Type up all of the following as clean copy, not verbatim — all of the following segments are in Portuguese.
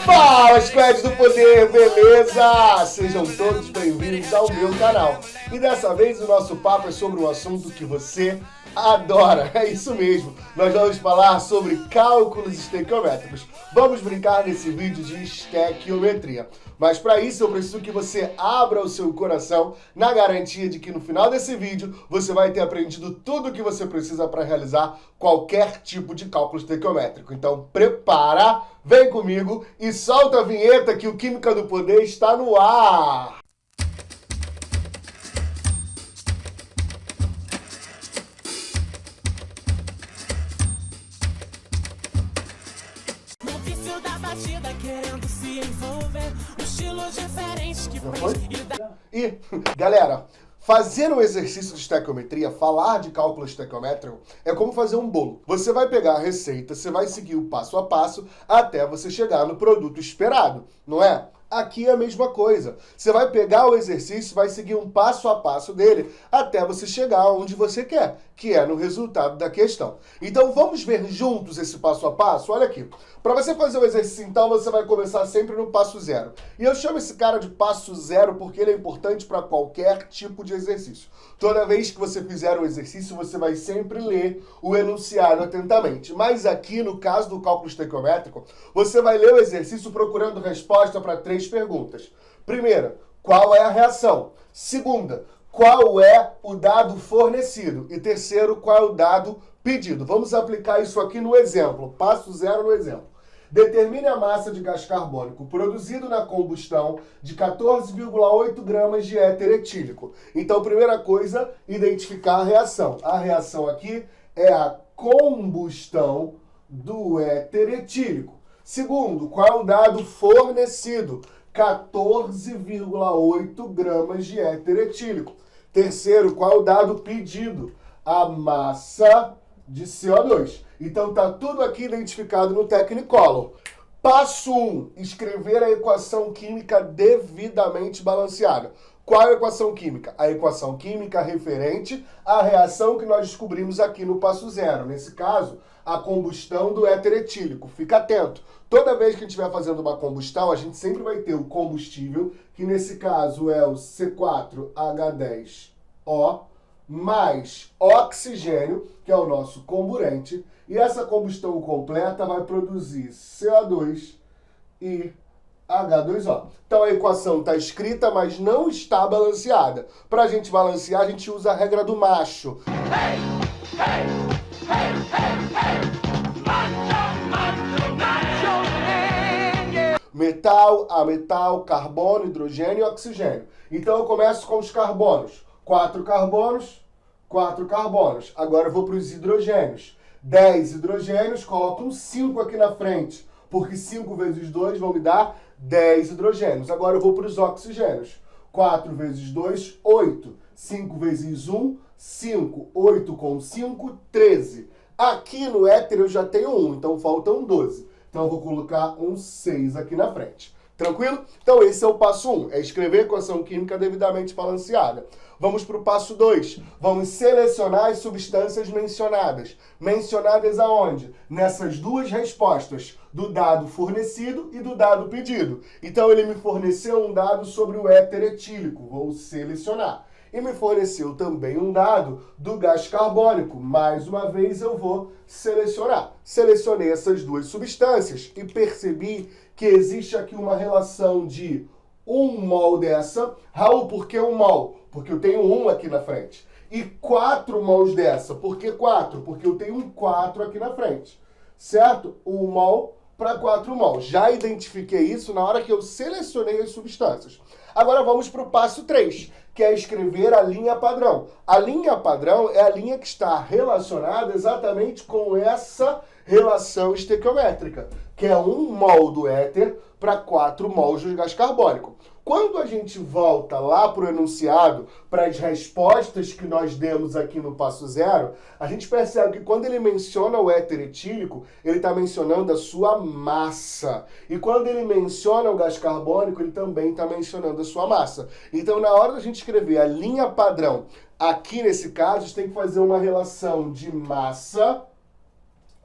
Fala, Squad do Poder, beleza? Sejam todos bem-vindos ao meu canal. E dessa vez o nosso papo é sobre um assunto que você adora. É isso mesmo, nós vamos falar sobre cálculos estequiométricos. Vamos brincar nesse vídeo de estequiometria. Mas para isso eu preciso que você abra o seu coração na garantia de que no final desse vídeo você vai ter aprendido tudo o que você precisa para realizar qualquer tipo de cálculo estequiométrico. Então prepara, vem comigo e solta a vinheta que o Química do Poder está no ar! Querendo se envolver, um estilo diferente que E, galera, fazer um exercício de estequiometria, falar de cálculo estequiométrico, é como fazer um bolo. Você vai pegar a receita, você vai seguir o passo a passo até você chegar no produto esperado, não é? Aqui é a mesma coisa. Você vai pegar o exercício, vai seguir um passo a passo dele até você chegar onde você quer, que é no resultado da questão. Então vamos ver juntos esse passo a passo? Olha aqui. Para você fazer o exercício, então, você vai começar sempre no passo zero. E eu chamo esse cara de passo zero porque ele é importante para qualquer tipo de exercício. Toda vez que você fizer um exercício, você vai sempre ler o enunciado atentamente. Mas aqui, no caso do cálculo estequiométrico, você vai ler o exercício procurando resposta para três perguntas. Primeira, qual é a reação? Segunda, qual é o dado fornecido? E terceiro, qual é o dado pedido? Vamos aplicar isso aqui no exemplo. Passo zero no exemplo. Determine a massa de gás carbônico produzido na combustão de 14,8 gramas de éter etílico. Então, primeira coisa, identificar a reação. A reação aqui é a combustão do éter etílico. Segundo, qual é o dado fornecido? 14,8 gramas de éter etílico. Terceiro, qual é o dado pedido? A massa de CO2. Então tá tudo aqui identificado no Technicolor. Passo 1, escrever a equação química devidamente balanceada. Qual é a equação química? A equação química referente à reação que nós descobrimos aqui no passo zero. Nesse caso, a combustão do éter etílico. Fica atento. Toda vez que a gente estiver fazendo uma combustão, a gente sempre vai ter o combustível, que nesse caso é o C4H10O, mais oxigênio, que é o nosso comburente, e essa combustão completa vai produzir CO2 e H2O. Então a equação está escrita, mas não está balanceada. Para a gente balancear, a gente usa a regra do macho. Hey, hey, hey, hey, hey. Metal, ametal, carbono, hidrogênio e oxigênio. Então eu começo com os carbonos. 4 carbonos, 4 carbonos. Agora eu vou para os hidrogênios. 10 hidrogênios, coloco um 5 aqui na frente, porque 5 vezes 2 vão me dar 10 hidrogênios. Agora eu vou para os oxigênios. 4 vezes 2, 8. 5 vezes 1, 5. 8 com 5, 13. Aqui no éter eu já tenho 1, então faltam 12. Então eu vou colocar um 6 aqui na frente. Tranquilo? Então esse é o passo 1, é escrever a equação química devidamente balanceada. Vamos para o passo 2. Vamos selecionar as substâncias mencionadas. Mencionadas aonde? Nessas duas respostas, do dado fornecido e do dado pedido. Então ele me forneceu um dado sobre o éter etílico, vou selecionar. E me forneceu também um dado do gás carbônico. Mais uma vez eu vou selecionar. Selecionei essas duas substâncias e percebi que existe aqui uma relação de 1 mol dessa. Raul, por que 1 mol? Porque eu tenho 1 aqui na frente. E 4 mols dessa. Por que 4? Porque eu tenho um 4 aqui na frente. Certo? 1 mol para 4 mols. Já identifiquei isso na hora que eu selecionei as substâncias. Agora vamos para o passo 3, que é escrever a linha padrão. A linha padrão é a linha que está relacionada exatamente com essa relação estequiométrica, que é 1 mol do éter para 4 mols do gás carbônico. Quando a gente volta lá para o enunciado, para as respostas que nós demos aqui no passo zero, a gente percebe que quando ele menciona o éter etílico, ele está mencionando a sua massa. E quando ele menciona o gás carbônico, ele também está mencionando a sua massa. Então, na hora da gente escrever a linha padrão, aqui nesse caso, a gente tem que fazer uma relação de massa,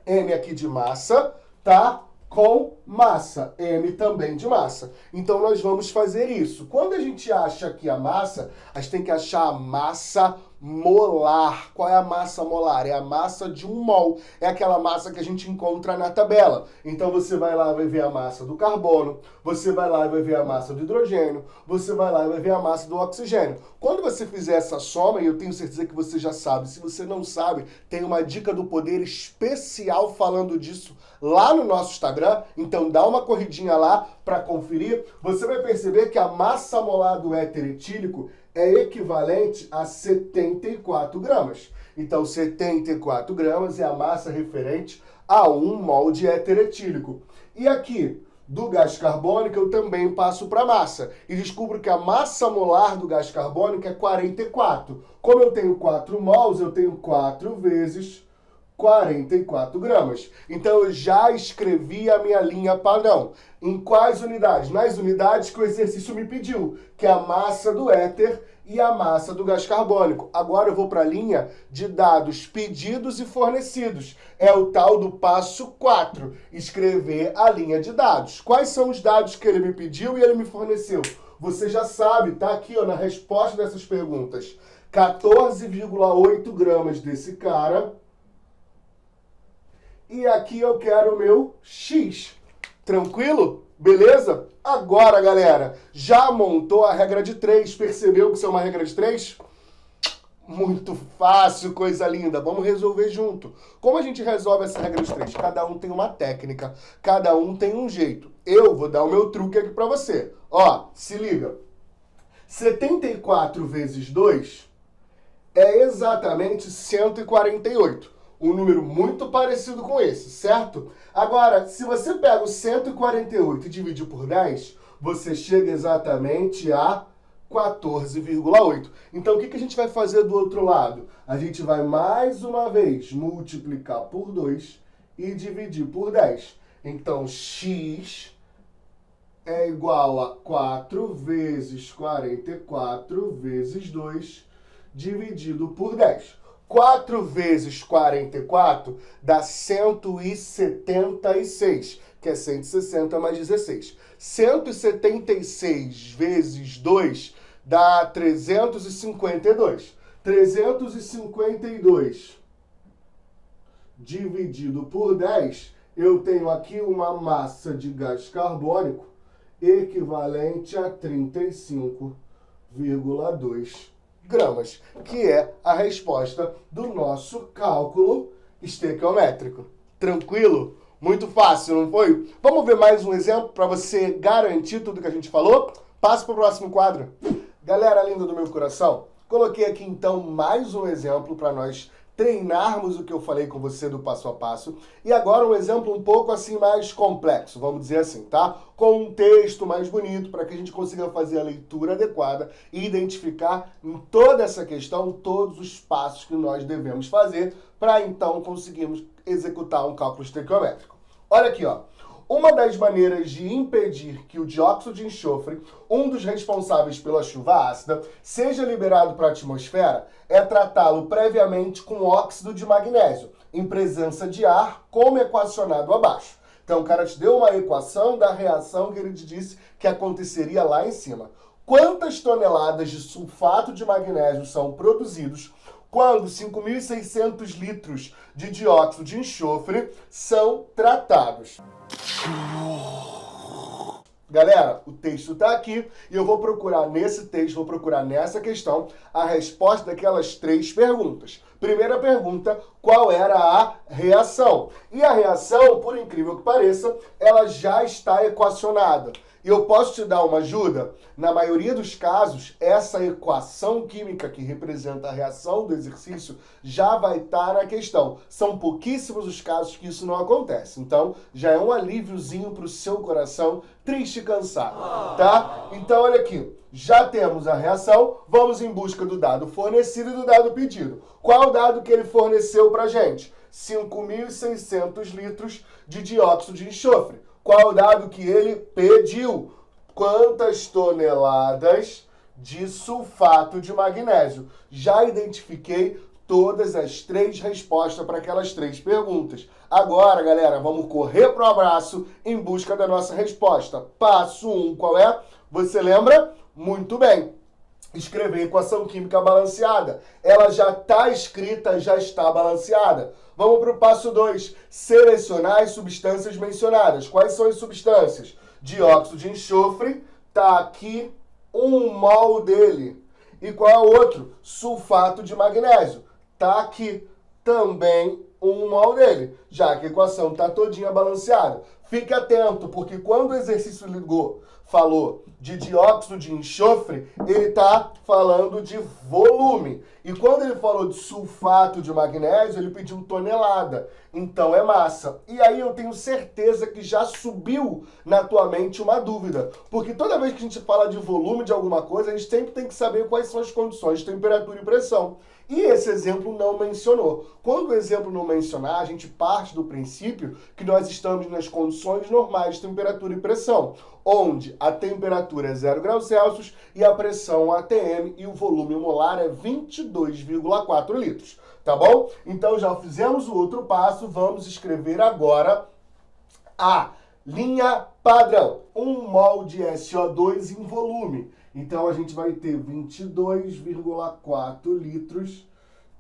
M aqui de massa, tá? Com massa, M também de massa. Então, nós vamos fazer isso. Quando a gente acha aqui a massa, a gente tem que achar a massa molar. Qual é a massa molar? É a massa de um mol. É aquela massa que a gente encontra na tabela. Então, você vai lá e vai ver a massa do carbono, você vai lá e vai ver a massa do hidrogênio, você vai lá e vai ver a massa do oxigênio. Quando você fizer essa soma, e eu tenho certeza que você já sabe, se você não sabe, tem uma dica do poder especial falando disso lá no nosso Instagram, então dá uma corridinha lá para conferir. Você vai perceber que a massa molar do éter etílico é equivalente a 74 gramas. Então, 74 gramas é a massa referente a 1 mol de éter etílico. E aqui, do gás carbônico, eu também passo para massa. E descubro que a massa molar do gás carbônico é 44. Como eu tenho 4 mols, eu tenho 4 vezes 44 gramas. Então, eu já escrevi a minha linha padrão. Em quais unidades? Nas unidades que o exercício me pediu, que é a massa do éter e a massa do gás carbônico. Agora eu vou para a linha de dados pedidos e fornecidos. É o tal do passo 4, escrever a linha de dados. Quais são os dados que ele me pediu e ele me forneceu? Você já sabe, tá aqui ó, na resposta dessas perguntas. 14,8 gramas desse cara. E aqui eu quero o meu X. Tranquilo? Beleza? Agora, galera, já montou a regra de 3? Percebeu que isso é uma regra de 3? Muito fácil, coisa linda. Vamos resolver junto. Como a gente resolve essa regra de 3? Cada um tem uma técnica, cada um tem um jeito. Eu vou dar o meu truque aqui pra você. Ó, se liga. 74 vezes 2 é exatamente 148. Um número muito parecido com esse, certo? Agora, se você pega o 148 e divide por 10, você chega exatamente a 14,8. Então, o que a gente vai fazer do outro lado? A gente vai, mais uma vez, multiplicar por 2 e dividir por 10. Então, x é igual a 4 vezes 44 vezes 2 dividido por 10. 4 vezes 44 dá 176, que é 160 mais 16. 176 vezes 2 dá 352. 352 dividido por 10, eu tenho aqui uma massa de gás carbônico equivalente a 35,2 gramas, que é a resposta do nosso cálculo estequiométrico. Tranquilo? Muito fácil, não foi? Vamos ver mais um exemplo para você garantir tudo que a gente falou? Passo para o próximo quadro. Galera linda do meu coração, coloquei aqui então mais um exemplo para nós treinarmos o que eu falei com você do passo a passo. E agora um exemplo um pouco assim mais complexo, vamos dizer assim, tá? Com um texto mais bonito para que a gente consiga fazer a leitura adequada e identificar em toda essa questão todos os passos que nós devemos fazer para então conseguirmos executar um cálculo estequiométrico. Olha aqui, ó. Uma das maneiras de impedir que o dióxido de enxofre, um dos responsáveis pela chuva ácida, seja liberado para a atmosfera é tratá-lo previamente com óxido de magnésio, em presença de ar, como equacionado abaixo. Então, o cara te deu uma equação da reação que ele te disse que aconteceria lá em cima. Quantas toneladas de sulfato de magnésio são produzidos quando 5.600 litros de dióxido de enxofre são tratados? Galera, o texto está aqui e eu vou procurar nesse texto, vou procurar nessa questão a resposta daquelas 3 perguntas. Primeira pergunta, qual era a reação? E a reação, por incrível que pareça, ela já está equacionada. E eu posso te dar uma ajuda? Na maioria dos casos, essa equação química que representa a reação do exercício já vai estar na questão. São pouquíssimos os casos que isso não acontece. Então, já é um alíviozinho para o seu coração triste e cansado, tá? Então, olha aqui. Já temos a reação, vamos em busca do dado fornecido e do dado pedido. Qual o dado que ele forneceu para a gente? 5.600 litros de dióxido de enxofre. Qual o dado que ele pediu? Quantas toneladas de sulfato de magnésio? Já identifiquei todas as 3 respostas para aquelas 3 perguntas. Agora, galera, vamos correr pro abraço em busca da nossa resposta. Passo 1, qual é? Você lembra? Muito bem. Escrever equação química balanceada. Ela já está escrita, já está balanceada. Vamos para o passo 2. Selecionar as substâncias mencionadas. Quais são as substâncias? Dióxido de enxofre, está aqui 1 mol dele. E qual é o outro? Sulfato de magnésio. Está aqui também 1 mol dele, já que a equação está todinha balanceada. Fique atento, porque quando o exercício falou de dióxido de enxofre, ele está falando de volume. E quando ele falou de sulfato de magnésio, ele pediu tonelada. Então é massa. E aí eu tenho certeza que já subiu na tua mente uma dúvida. Porque toda vez que a gente fala de volume de alguma coisa, a gente sempre tem que saber quais são as condições de temperatura e pressão. E esse exemplo não mencionou. Quando o exemplo não mencionar, a gente parte do princípio que nós estamos nas condições normais de temperatura e pressão, onde a temperatura é 0 graus Celsius e a pressão ATM e o volume molar é 22,4 litros. Tá bom? Então já fizemos o outro passo, vamos escrever agora a linha padrão. 1 mol de SO2 em volume. Então, a gente vai ter 22,4 litros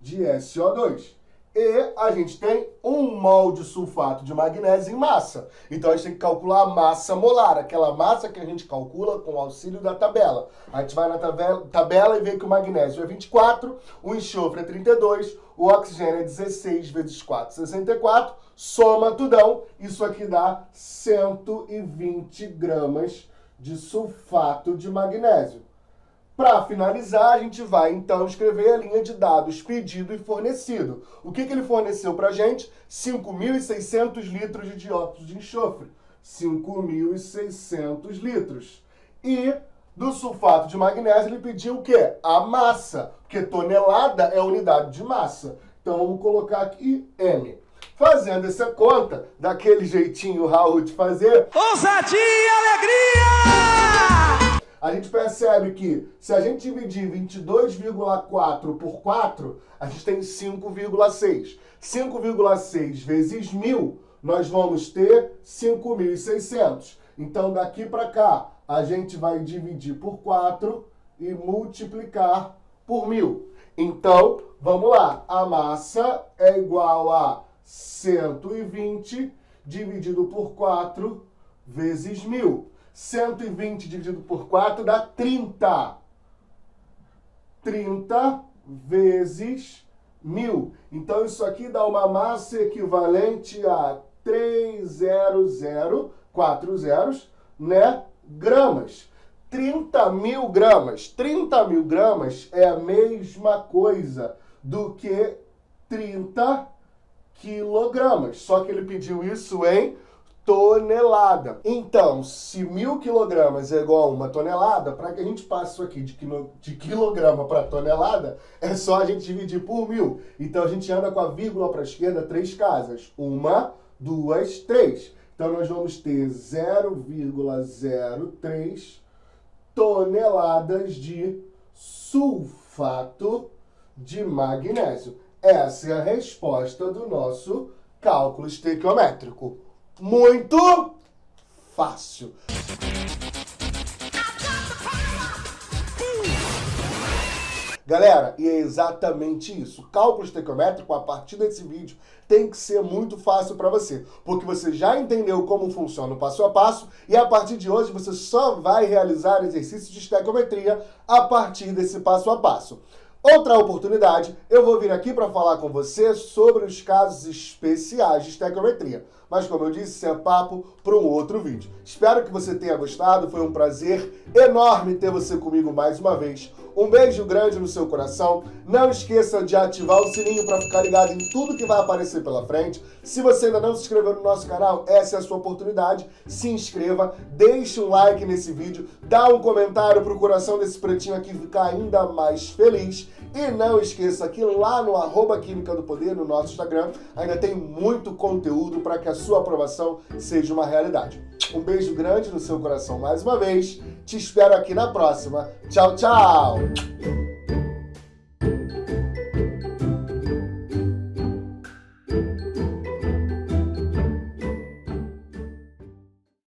de SO2. E a gente tem 1 mol de sulfato de magnésio em massa. Então, a gente tem que calcular a massa molar, aquela massa que a gente calcula com o auxílio da tabela. A gente vai na tabela e vê que o magnésio é 24, o enxofre é 32, o oxigênio é 16 vezes 4, 64. Soma tudão, isso aqui dá 120 gramas de sulfato de magnésio. Para finalizar, a gente vai então escrever a linha de dados pedido e fornecido. O que ele forneceu para a gente? 5.600 litros de dióxido de enxofre. 5.600 litros. E do sulfato de magnésio ele pediu o quê? A massa, porque tonelada é unidade de massa. Então vamos colocar aqui M. Fazendo essa conta, daquele jeitinho Raul de fazer... Ousadia e alegria! A gente percebe que se a gente dividir 22,4 por 4, a gente tem 5,6. 5,6 vezes 1.000, nós vamos ter 5.600. Então, daqui para cá, a gente vai dividir por 4 e multiplicar por 1.000. Então, vamos lá. A massa é igual a 120 dividido por 4 vezes 1.000. 120 dividido por 4 dá 30. 30 vezes 1.000. Então, isso aqui dá uma massa equivalente a 300, 4 zeros, né, gramas. 30.000 gramas. 30.000 gramas é a mesma coisa do que 30 quilogramas. Só que ele pediu isso em tonelada. Então, se 1.000 quilogramas é igual a 1 tonelada, para que a gente passe isso aqui de quilograma para tonelada, é só a gente dividir por 1.000. Então, a gente anda com a vírgula para a esquerda 3 casas. 1, 2, 3. Então, nós vamos ter 0,03 toneladas de sulfato de magnésio. Essa é a resposta do nosso cálculo estequiométrico. Muito fácil. Galera, e é exatamente isso. Cálculo estequiométrico, a partir desse vídeo, tem que ser muito fácil para você. Porque você já entendeu como funciona o passo a passo e a partir de hoje você só vai realizar exercícios de estequiometria a partir desse passo a passo. Outra oportunidade, eu vou vir aqui para falar com você sobre os casos especiais de estequiometria. Mas, como eu disse, isso é papo para um outro vídeo. Espero que você tenha gostado, foi um prazer enorme ter você comigo mais uma vez. Um beijo grande no seu coração. Não esqueça de ativar o sininho para ficar ligado em tudo que vai aparecer pela frente. Se você ainda não se inscreveu no nosso canal, essa é a sua oportunidade. Se inscreva, deixe um like nesse vídeo, dá um comentário para o coração desse pretinho aqui ficar ainda mais feliz. E não esqueça que lá no @Química do Poder, no nosso Instagram, ainda tem muito conteúdo para que a sua aprovação seja uma realidade. Um beijo grande no seu coração mais uma vez. Te espero aqui na próxima. Tchau, tchau!